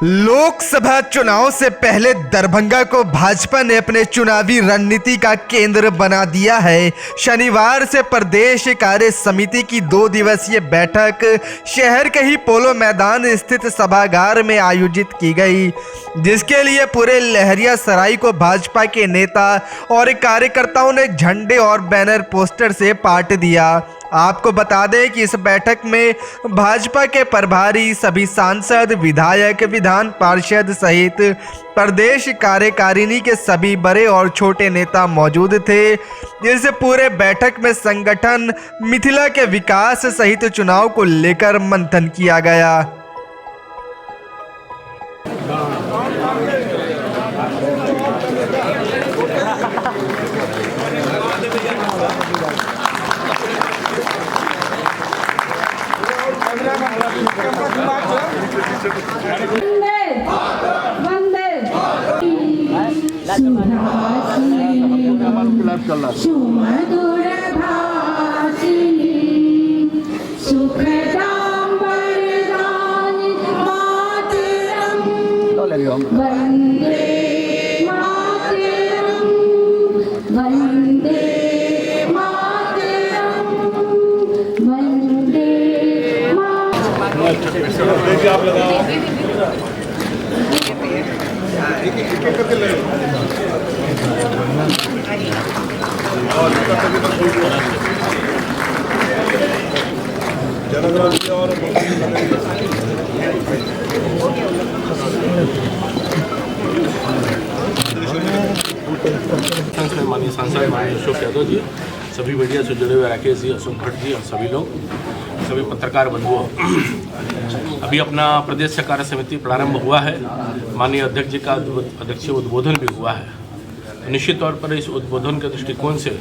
लोकसभा चुनाव से पहले दरभंगा को भाजपा ने अपने चुनावी रणनीति का केंद्र बना दिया है। शनिवार से प्रदेश कार्य समिति की 2 दिवसीय बैठक शहर के ही पोलो मैदान स्थित सभागार में आयोजित की गई, जिसके लिए पूरे लहरियासराय को भाजपा के नेता और कार्यकर्ताओं ने झंडे और बैनर पोस्टर से पाट दिया। आपको बता दें कि इस बैठक में भाजपा के प्रभारी, सभी सांसद, विधायक, विधान पार्षद सहित प्रदेश कार्यकारिणी के सभी बड़े और छोटे नेता मौजूद थे। इस पूरे बैठक में संगठन, मिथिला के विकास सहित चुनाव को लेकर मंथन किया गया। माननीय सांसद माननीय अशोक यादव जी, सभी मीडिया से जुड़े हुए राकेश जी, अशोक भट्ट जी और सभी लोग, सभी पत्रकार बंधुओं, अभी अपना प्रदेश कार्य समिति प्रारंभ हुआ है। माननीय अध्यक्ष जी का अध्यक्षीय उद्बोधन भी हुआ है। निश्चित तौर पर इस उद्बोधन के दृष्टिकोण से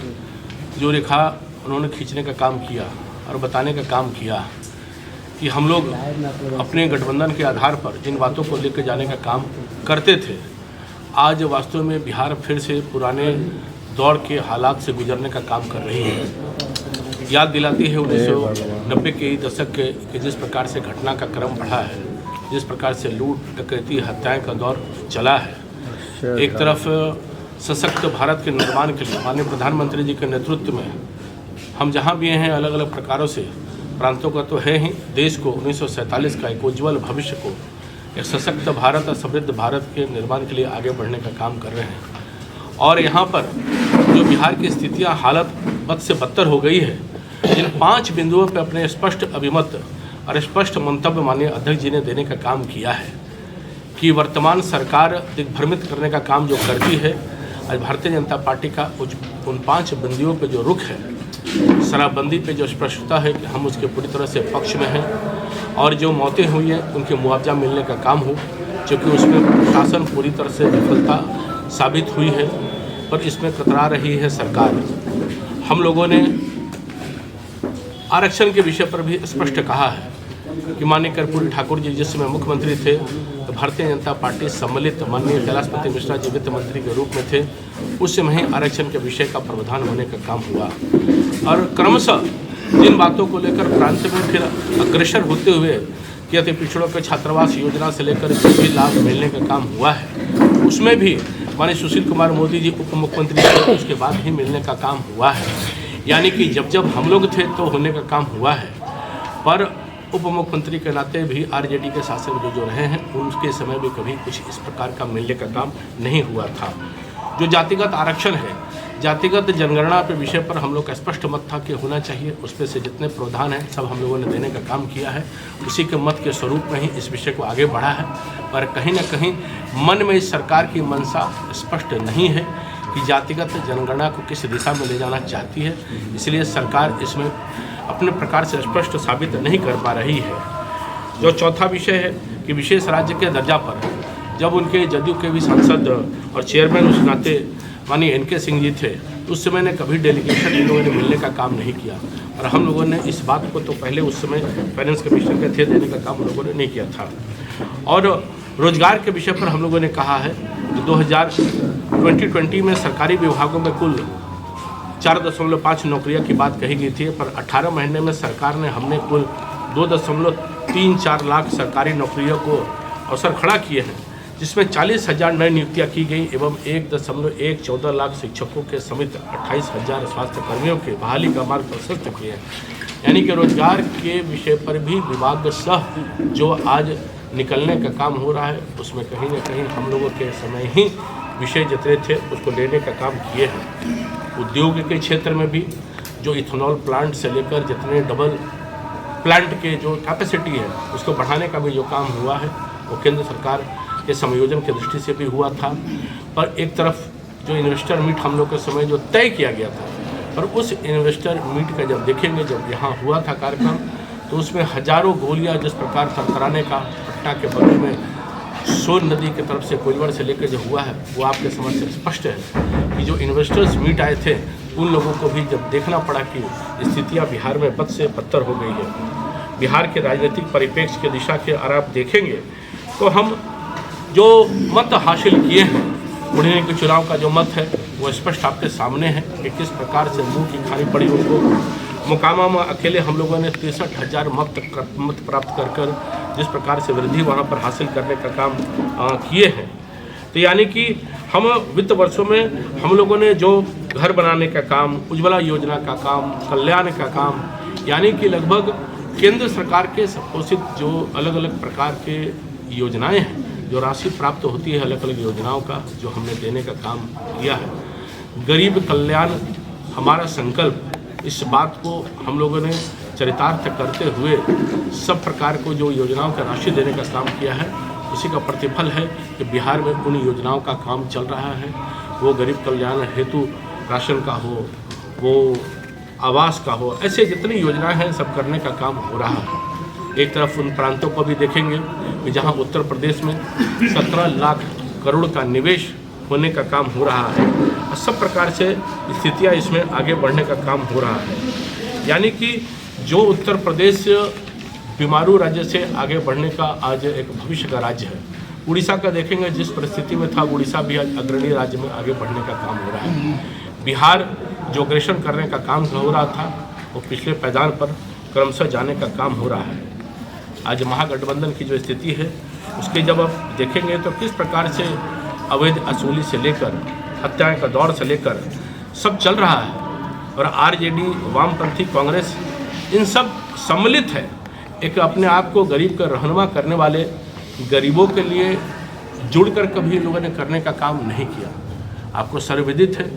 जो रेखा उन्होंने खींचने का काम किया और बताने का काम किया कि हम लोग अपने गठबंधन के आधार पर जिन बातों को लेकर जाने का काम करते थे, आज वास्तव में बिहार फिर से पुराने दौर के हालात से गुजरने का काम कर रही है। याद दिलाती है 1990 के दशक के जिस प्रकार से घटना का क्रम बढ़ा है, जिस प्रकार से लूट, डकैती, हत्याएं का दौर चला है। एक तरफ सशक्त भारत के निर्माण के लिए माननीय प्रधानमंत्री जी के नेतृत्व में हम जहाँ भी हैं, अलग अलग प्रकारों से प्रांतों का तो है ही, देश को 1947 का एक उज्ज्वल भविष्य को, एक सशक्त भारत और समृद्ध भारत के निर्माण के लिए आगे बढ़ने का काम कर रहे हैं। और यहाँ पर जो बिहार की स्थितियाँ, हालत बद से बदतर हो गई है, जिन 5 बिंदुओं पर अपने स्पष्ट अभिमत और स्पष्ट मंतव्य माननीय अध्यक्ष जी ने देने का काम किया है कि वर्तमान सरकार दिग्भ्रमित करने का काम जो करती है, आज भारतीय जनता पार्टी का उन 5 बिंदुओं पे जो रुख है, शराबबंदी पे जो स्पष्टता है कि हम उसके पूरी तरह से पक्ष में हैं, और जो मौतें हुई हैं उनके मुआवजा मिलने का काम हो, क्योंकि उसमें प्रशासन पूरी तरह से विफलता साबित हुई है, पर इसमें कतरा रही है सरकार। हम लोगों ने आरक्षण के विषय पर भी स्पष्ट कहा है कि माननीय कर्पूरी ठाकुर जी जिस समय मुख्यमंत्री थे तो भारतीय जनता पार्टी सम्मिलित माननीय कैलाशपति मिश्रा जी वित्त मंत्री के रूप में थे, उस समय ही आरक्षण के विषय का प्रावधान होने का काम हुआ। और क्रमशः जिन बातों को लेकर प्रांत में फिर अग्रसर होते हुए कि अति पिछड़ों के छात्रावास योजना से लेकर जो भी लाभ मिलने का काम हुआ है, उसमें भी माननीय सुशील कुमार मोदी जी उप मुख्यमंत्री थे, उसके बाद ही मिलने का काम हुआ है। यानी कि जब जब हम लोग थे तो होने का काम हुआ है, पर उप मुख्यमंत्री के नाते भी आरजेडी के शासक जो रहे हैं, उनके समय भी कभी कुछ इस प्रकार का मिलने का काम नहीं हुआ था। जो जातिगत आरक्षण है, जातिगत जनगणना के विषय पर हम लोग का स्पष्ट मत था कि होना चाहिए, उस पर से जितने प्रावधान हैं सब हम लोगों ने देने का काम किया है। उसी के मत के स्वरूप में ही इस विषय को आगे बढ़ा है, पर कहीं ना कहीं मन में इस सरकार की मंशा स्पष्ट नहीं है कि जातिगत जनगणना को किस दिशा में ले जाना चाहती है, इसलिए सरकार इसमें अपने प्रकार से स्पष्ट साबित नहीं कर पा रही है। जो चौथा विषय है कि विशेष राज्य के दर्जा पर जब उनके जदयू के भी सांसद और चेयरमैन उस नाते माननीय NK सिंह जी थे, उस समय ने कभी डेलीगेशन इन लोगों ने मिलने का काम नहीं किया, और हम लोगों ने इस बात को तो पहले उस समय फाइनेंस कमिश्नर के थे देने का काम हम लोगों ने नहीं किया था। और रोजगार के विषय पर हम लोगों ने कहा है कि 2020 में सरकारी विभागों में कुल 4.5 नौकरियां की बात कही गई थी, पर 18 महीने में सरकार ने हमने कुल 2.34 लाख सरकारी नौकरियों को अवसर खड़ा किए हैं, जिसमें 40,000 नई नियुक्तियाँ की गई एवं 1.114 लाख शिक्षकों के समेत 28,000 स्वास्थ्य कर्मियों के बहाली का मार्ग प्रशस्त किए हैं। यानी कि रोजगार के विषय पर भी विभाग सह जो आज निकलने का काम हो रहा है, उसमें कहीं ना कहीं हम लोगों के समय ही विषय जितने थे उसको लेने का काम किए हैं। उद्योग के क्षेत्र में भी जो इथेनॉल प्लांट से लेकर जितने डबल प्लांट के जो कैपेसिटी है उसको बढ़ाने का भी जो काम हुआ है वो केंद्र सरकार के समायोजन की दृष्टि से भी हुआ था। पर एक तरफ जो इन्वेस्टर मीट हम लोग के समय जो तय किया गया था, पर उस इन्वेस्टर मीट का जब देखेंगे, जब यहाँ हुआ था कार्यक्रम, तो उसमें हजारों गोलियां जिस प्रकार थरथराने का पटना के बगल में सोन नदी की तरफ से कोइलवर से लेकर जो हुआ है वो आपके समझ से स्पष्ट है कि जो इन्वेस्टर्स मीट आए थे उन लोगों को भी जब देखना पड़ा कि स्थितियां बिहार में बद से बदतर हो गई है। बिहार के राजनीतिक परिप्रेक्ष्य की दिशा के अगर आप देखेंगे तो हम जो मत हासिल किए हैं, बुढ़ने के चुनाव का जो मत है वो स्पष्ट आपके सामने है कि किस प्रकार से मुंह की खानी पड़ी उनको। मोकामा में अकेले हम लोगों ने 63,000 मत प्राप्त कर जिस प्रकार से वृद्धि वहाँ पर हासिल करने का काम किए हैं। तो यानी कि हम वित्त वर्षों में हम लोगों ने जो घर बनाने का काम, उज्ज्वला योजना का काम, कल्याण का काम, यानी कि लगभग केंद्र सरकार के पोषित जो अलग अलग प्रकार के योजनाएं हैं, जो राशि प्राप्त होती है अलग अलग योजनाओं का, जो हमने देने का काम किया है। गरीब कल्याण हमारा संकल्प, इस बात को हम लोगों ने चरितार्थ करते हुए सब प्रकार को जो योजनाओं का राशि देने का काम किया है, उसी का प्रतिफल है कि बिहार में उन योजनाओं का काम चल रहा है। वो गरीब कल्याण हेतु राशन का हो, वो आवास का हो, ऐसे जितनी योजनाएं हैं सब करने का काम हो रहा है। एक तरफ उन प्रांतों को भी देखेंगे कि जहां उत्तर प्रदेश में 17 लाख करोड़ का निवेश होने का काम हो रहा है और सब प्रकार से स्थितियां इसमें आगे बढ़ने का काम हो रहा है। यानी कि जो उत्तर प्रदेश बीमारू राज्य से आगे बढ़ने का आज एक भविष्य का राज्य है। उड़ीसा का देखेंगे जिस परिस्थिति में था, उड़ीसा भी आज अग्रणी राज्य में आगे बढ़ने का काम हो रहा है। बिहार जो अग्रेसर करने का काम हो रहा था वो पिछले पैदान पर क्रमशः जाने का काम हो रहा है। आज महागठबंधन की जो स्थिति है उसके जब आप देखेंगे तो किस प्रकार से अवैध वसूली से लेकर हत्याएं का दौर से लेकर सब चल रहा है और आरजेडी, वामपंथी, कांग्रेस इन सब सम्मिलित है एक अपने आप को गरीब का रहनुमा करने वाले, गरीबों के लिए जुड़कर कभी इन लोगों ने करने का काम नहीं किया। आपको सर्वविदित है,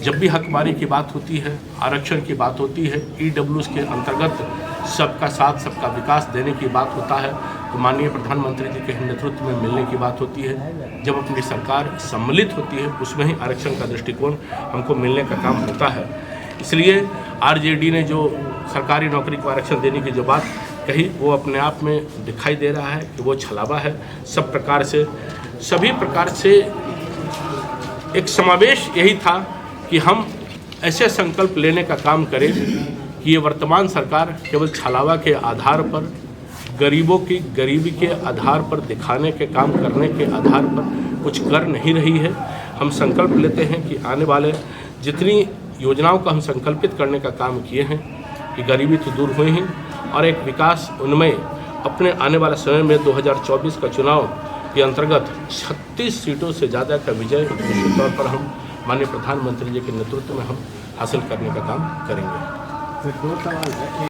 जब भी हकमारी की बात होती है, आरक्षण की बात होती है, ईडब्ल्यूएस के अंतर्गत सबका साथ सबका विकास देने की बात होता है तो माननीय प्रधानमंत्री जी के नेतृत्व में मिलने की बात होती है। जब अपनी सरकार सम्मिलित होती है उसमें ही आरक्षण का दृष्टिकोण हमको मिलने का काम होता है। इसलिए आरजेडी ने जो सरकारी नौकरी को आरक्षण देने की जो बात कही वो अपने आप में दिखाई दे रहा है कि वो छलावा है। सब प्रकार से सभी प्रकार से एक समावेश यही था कि हम ऐसे संकल्प लेने का काम करें कि ये वर्तमान सरकार केवल छलावा के आधार पर, गरीबों की गरीबी के आधार पर दिखाने के काम करने के आधार पर कुछ कर नहीं रही है। हम संकल्प लेते हैं कि आने वाले जितनी योजनाओं का हम संकल्पित करने का काम किए हैं कि गरीबी तो दूर हुई ही और एक विकास उनमें अपने आने वाले समय में 2024 का चुनाव के अंतर्गत 36 सीटों से ज़्यादा का विजय निश्चित तौर पर हम माननीय प्रधानमंत्री जी के नेतृत्व में हम हासिल करने का काम करेंगे।